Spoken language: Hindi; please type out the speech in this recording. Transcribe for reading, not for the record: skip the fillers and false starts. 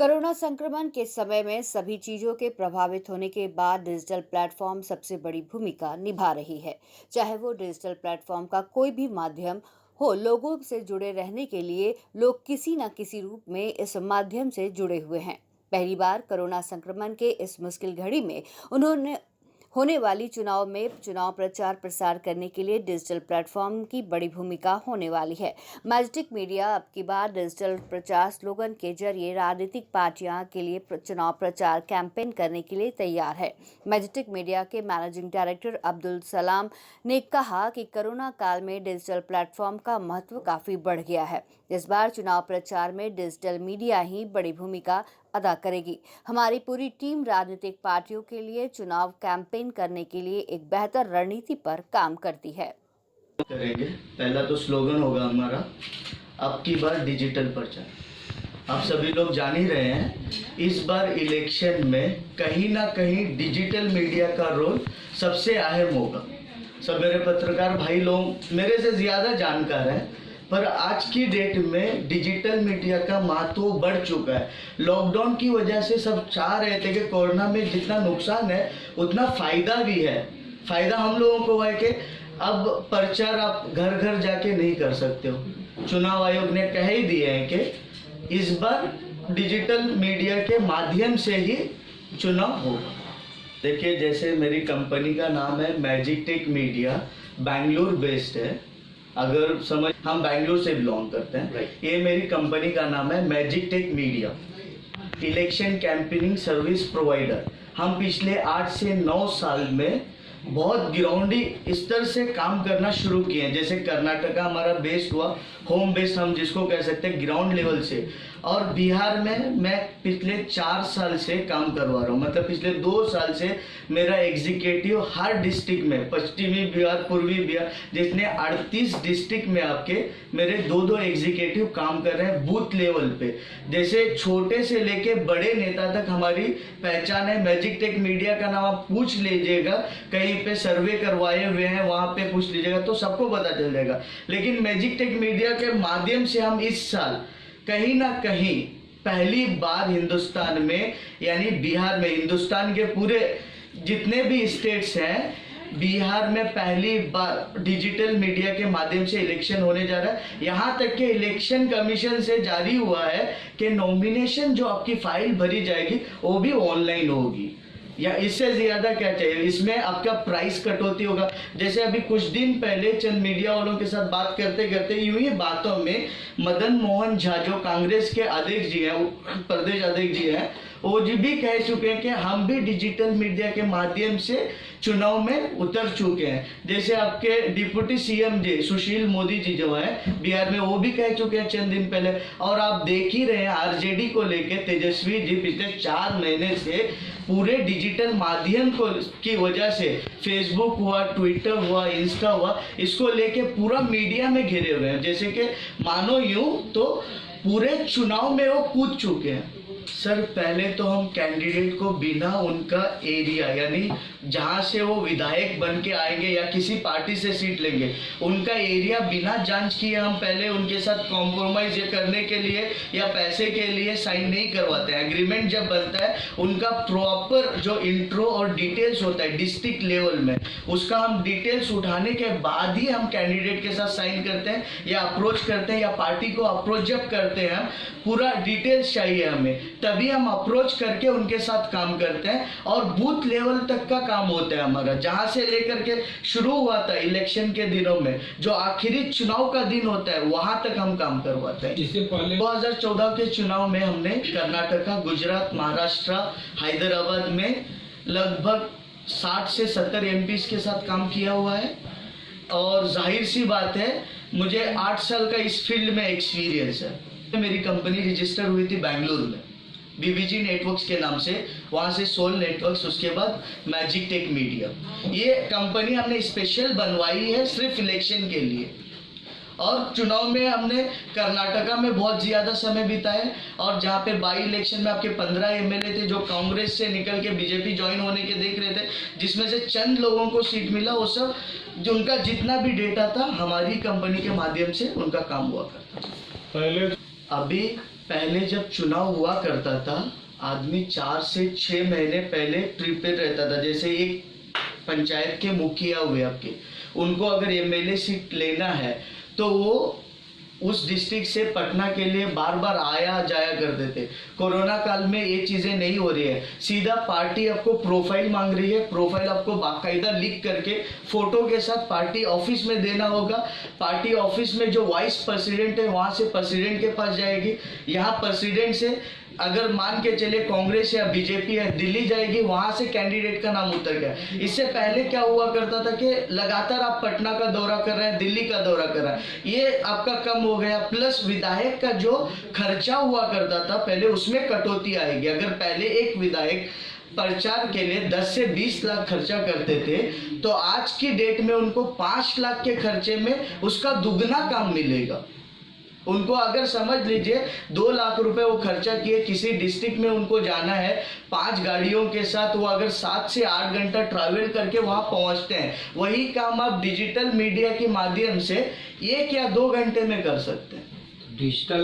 कोरोना संक्रमण के समय में सभी चीजों के प्रभावित होने के बाद डिजिटल प्लेटफॉर्म सबसे बड़ी भूमिका निभा रही है। चाहे वो डिजिटल प्लेटफॉर्म का कोई भी माध्यम हो, लोगों से जुड़े रहने के लिए लोग किसी न किसी रूप में इस माध्यम से जुड़े हुए हैं। पहली बार कोरोना संक्रमण के इस मुश्किल घड़ी में उन्होंने होने वाली चुनाव में चुनाव प्रचार प्रसार करने के लिए डिजिटल प्लेटफॉर्म की बड़ी भूमिका होने वाली है। मैजिक मीडिया अब की बार डिजिटल प्रचार स्लोगन के जरिए राजनीतिक पार्टियां के लिए चुनाव प्रचार कैंपेन करने के लिए तैयार है। मैजिक मीडिया के मैनेजिंग डायरेक्टर अब्दुल सलाम ने कहा कि कोरोना काल में डिजिटल प्लेटफॉर्म का महत्व काफी बढ़ गया है। इस बार चुनाव प्रचार में डिजिटल मीडिया ही बड़ी भूमिका अदा करेगी। हमारी पूरी टीम राजनीतिक पार्टियों के लिए चुनाव कैंपेन करने के लिए एक बेहतर रणनीति पर काम करती है। करेंगे। पहला तो स्लोगन होगा हमारा, अब की बार डिजिटल प्रचार। आप सभी लोग जान ही रहे हैं, इस बार इलेक्शन में कहीं ना कहीं डिजिटल मीडिया का रोल सबसे अहम होगा। सब मेरे पत्रकार भाई लोग मेरे से ज़्यादा जानकार हैं, पर आज की डेट में डिजिटल मीडिया का महत्व बढ़ चुका है। लॉकडाउन की वजह से सब चाह रहे थे कि कोरोना में जितना नुकसान है उतना फ़ायदा भी है। फ़ायदा हम लोगों को है कि अब प्रचार आप घर घर जाके नहीं कर सकते हो। चुनाव आयोग ने कह ही दिए हैं कि इस बार डिजिटल मीडिया के माध्यम से ही चुनाव होगा। देखिए, जैसे मेरी कंपनी का नाम है Magic Tech Media, Bengaluru based है। अगर समझ, हम बेंगलुरु से बिलोंग करते हैं। ये मेरी कंपनी का नाम है Magic Tech Media, election campaigning service provider. हम पिछले 8 से 9 साल में बहुत ग्राउंडी स्तर से काम करना शुरू किए हैं। जैसे कर्नाटका हमारा बेस्ड हुआ, होम बेस्ड हम जिसको कह सकते हैं, ग्राउंड लेवल से। और बिहार में मैं पिछले 4 साल से काम करवा रहा हूँ। मतलब पिछले 2 साल से मेरा एग्जीक्यूटिव हर डिस्ट्रिक्ट में, पश्चिमी बिहार, पूर्वी बिहार, जितने 38 डिस्ट्रिक्ट में आपके मेरे 2-2 एग्जीक्यूटिव काम कर रहे हैं बूथ लेवल पे। जैसे छोटे से लेके बड़े नेता तक हमारी पहचान है। मैजिक टेक मीडिया का नाम आप पूछ लीजिएगा, कहीं पे सर्वे करवाए हुए हैं वहाँ पे पूछ लीजिएगा तो सबको पता चल जाएगा। लेकिन मैजिक टेक मीडिया के माध्यम से हम इस साल कहीं ना कहीं पहली बार हिंदुस्तान में, यानी बिहार में, हिंदुस्तान के पूरे जितने भी स्टेट्स हैं, बिहार में पहली बार डिजिटल मीडिया के माध्यम से इलेक्शन होने जा रहा है। यहाँ तक कि इलेक्शन कमीशन से जारी हुआ है कि नॉमिनेशन जो आपकी फाइल भरी जाएगी वो भी ऑनलाइन होगी। या इससे ज़्यादा क्या चाहिए? इसमें आपका प्राइस कटौती होगा। जैसे अभी कुछ दिन पहले चंद मीडिया वालों के साथ बात करते करते यूं ही बातों में मदन मोहन झा, जो कांग्रेस के अध्यक्ष जी हैं, प्रदेश अध्यक्ष जी हैं, वो जी भी कह चुके हैं कि हम भी डिजिटल मीडिया के माध्यम से चुनाव में उतर चुके हैं। जैसे आपके डिप्टी सीएम जी सुशील मोदी जी जो है बिहार में, वो भी कह चुके हैं चंद दिन पहले। और आप देख ही रहे हैं, आरजेडी को लेके तेजस्वी जी पिछले 4 महीने से पूरे डिजिटल माध्यम को की वजह से, फेसबुक हुआ, ट्विटर हुआ, इंस्टा हुआ, इसको लेके पूरा मीडिया में घिरे हुए हैं। जैसे कि मानो यूं तो पूरे चुनाव में वो कूद चुके हैं। सर, पहले तो हम कैंडिडेट को बिना उनका एरिया, यानी जहां से वो विधायक बन के आएंगे या किसी पार्टी से सीट लेंगे, उनका एरिया बिना जांच किए हम पहले उनके साथ कॉम्प्रोमाइज करने के लिए या पैसे के लिए साइन नहीं करवाते हैं। एग्रीमेंट जब बनता है, उनका प्रॉपर जो इंट्रो और डिटेल्स होता है डिस्ट्रिक्ट लेवल में, उसका हम डिटेल्स उठाने के बाद ही हम कैंडिडेट के साथ साइन करते हैं या अप्रोच करते हैं, या पार्टी को अप्रोच जब करते हैं, पूरा डिटेल्स चाहिए हमें, तभी हम अप्रोच करके उनके साथ काम करते हैं। और बूथ लेवल तक का काम होता है हमारा, जहां से लेकर के शुरू हुआ था इलेक्शन के दिनों में, जो आखिरी चुनाव का दिन होता है, वहां तक हम काम करवाते हैं। इससे पहले 2014 के चुनाव में हमने कर्नाटका, गुजरात, महाराष्ट्र, हैदराबाद में लगभग 60 से 70 एमपीज के साथ काम किया हुआ है। और जाहिर सी बात है, मुझे 8 साल का इस फील्ड में एक्सपीरियंस है। मेरी कंपनी रजिस्टर हुई थी बेंगलुरु में, बीबीजी नेटवर्क्स के नाम से, वहाँ से सोल नेटवर्क्स, उसके बाद मैजिक टेक मीडिया। ये कंपनी हमने स्पेशल बनवाई है सिर्फ इलेक्शन के लिए। और चुनाव में हमने कर्नाटका में बहुत ज़्यादा समय बिताया, और जहाँ पे बाई इलेक्शन में आपके 15 एमएलए थे जो कांग्रेस से निकल के बीजेपी ज्वाइन होने के देख रहे थे, जिसमें से चंद लोगों को सीट मिला, वो सब जो उनका जितना भी डेटा था हमारी कंपनी के माध्यम से उनका काम हुआ करता था। पहले अभी पहले जब चुनाव हुआ करता था, आदमी 4 से 6 महीने पहले प्रिपेयर रहता था। जैसे एक पंचायत के मुखिया हुए आपके, उनको अगर एमएलए सीट लेना है तो वो उस डिस्ट्रिक्ट से पटना के लिए बार बार आया जाया करते थे। कोरोना काल में ये चीज़ें नहीं हो रही है। सीधा पार्टी आपको प्रोफाइल मांग रही है, प्रोफाइल आपको बाकायदा लिख करके फोटो के साथ पार्टी ऑफिस में देना होगा। पार्टी ऑफिस में जो वाइस प्रेसिडेंट है वहाँ से प्रेसिडेंट के पास जाएगी। यहाँ प्रेसिडेंट से अगर मान के चले कांग्रेस या बीजेपी है, दिल्ली जाएगी, वहां से कैंडिडेट का नाम उतर गया। इससे पहले क्या हुआ करता था कि लगातार आप पटना का दौरा कर रहे हैं, दिल्ली का दौरा कर रहे हैं, ये आपका कम हो गया। प्लस विधायक का जो खर्चा हुआ करता था पहले, उसमें कटौती आएगी। अगर पहले एक विधायक प्रचार के लिए 10 से 20 लाख खर्चा करते थे, तो आज की डेट में उनको 5 लाख के खर्चे में उसका दुगना काम मिलेगा। उनको अगर समझ लीजिए 2 लाख रुपए वो खर्चा किए, किसी डिस्ट्रिक्ट में उनको जाना है 5 गाड़ियों के साथ, वो अगर 7 से 8 घंटा ट्रैवल करके वहां पहुंचते हैं, वही काम आप डिजिटल मीडिया के माध्यम से 1 या 2 घंटे में कर सकते हैं। डिजिटल